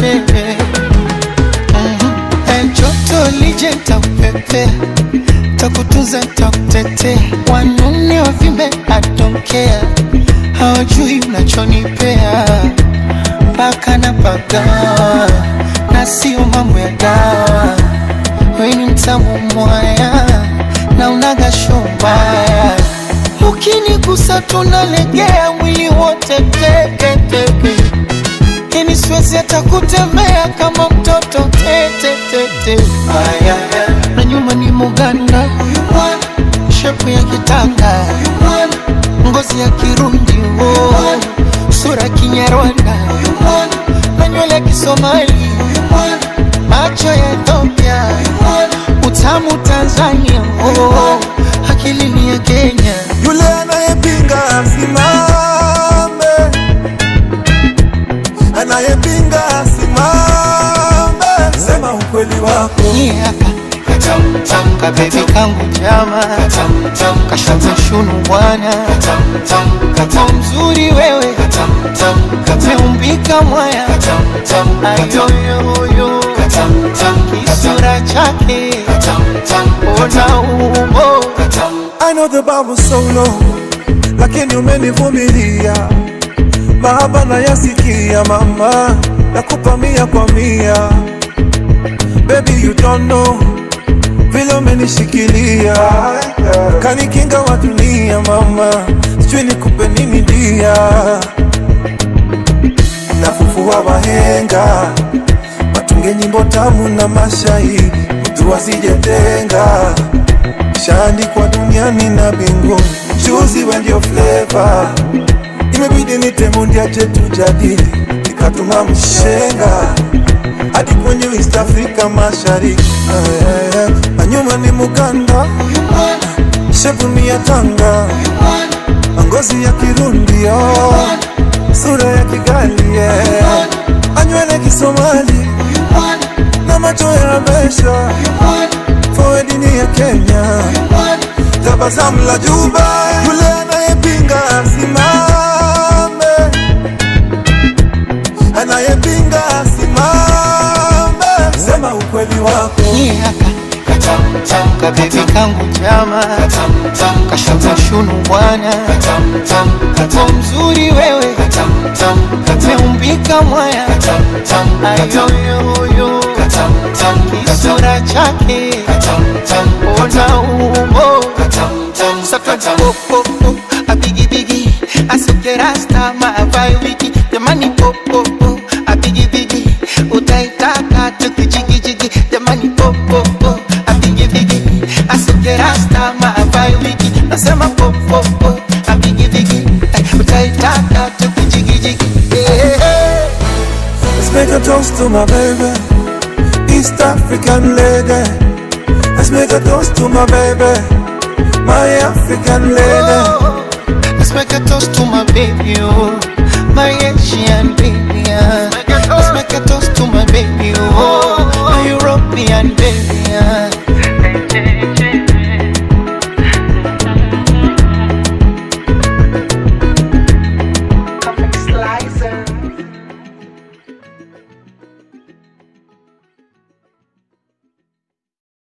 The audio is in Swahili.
jeje. Joto lije nitakupepe, takutunza nitakutetea. Wanune wavimbe I don't care, hawajui unachonipea. Paka na paka, na sio mambo ya dawa. Wewe ni mtamu mwaya, na unaga shombaya. Ukinigusa tunalegea, mwili wote teke teke. Kini siwezi hata kutembea kama mtoto tete tete. Na nyuma ni Muganda, huyu mwana shepu ya kitanga, huyu mwana ngozi ya Kirundi, sura Kinyarwanda, huyu mwana na nywele ya Kisomali, huyu mwana macho ya Ethiopia, huyu mwana utamu Tanzania, akili ni ya Kenya. Yule anayepinga asimame, anayepinga asimame, sema ukweli wako. Niaka ka baby kangu chama, kashaza shunu bwana, mzuri wewe, umeumbika mwaya, ayoyoyo, kisura chake, ona umbo. I know the bar was so low, lakini umenivumilia. Mahaba na yasikia mama, nakupa 100 kwa 100. Baby you don't know, vile umenishikilia. Kanikinga wa dunia mama, sijui nikupe nini dia. Nafufua wahenga, watunge nyimbo tamu na mashahidi, mtu wasijetenga. Shaandikwa duniani na mbinguni, choose when your flavor. Imebidi nitemundi aje tujadili, nikatuma mshenga hadi kwenye East Africa mashariki. Anyuma ni Muganda, shepu ni ya Tanga, ngozi ya Kirundi, sura ya Kigali, anywele Kisomali, na macho ya Habesha, forward ni ya Kenya, tabasamu la Juba. Yule anayepinga asimame, anayepinga asimame, sema ukweli wako. Niaka ka baby kangu chama, kashaza shunu bwana, mzuri wewe, umeumbika mwaya, ayoyoyo, kisura chake, ona umbo. Saka popo, a biggie biggie, a suke rasta mavai wiki. The money popo, a biggie biggie, utaitaka tuki jigi jigi. The money popo, a biggie biggie, a suke rasta mavai wiki. Nasema popo, a biggie biggie, utaitaka tuki jigi jigi. Let's make a toast to my baby, East African lady. Let's make a toast to my baby, my African lady. Let's make a toast to my baby, oh, my Asian baby. Let's make a toast to my baby, oh, my European baby.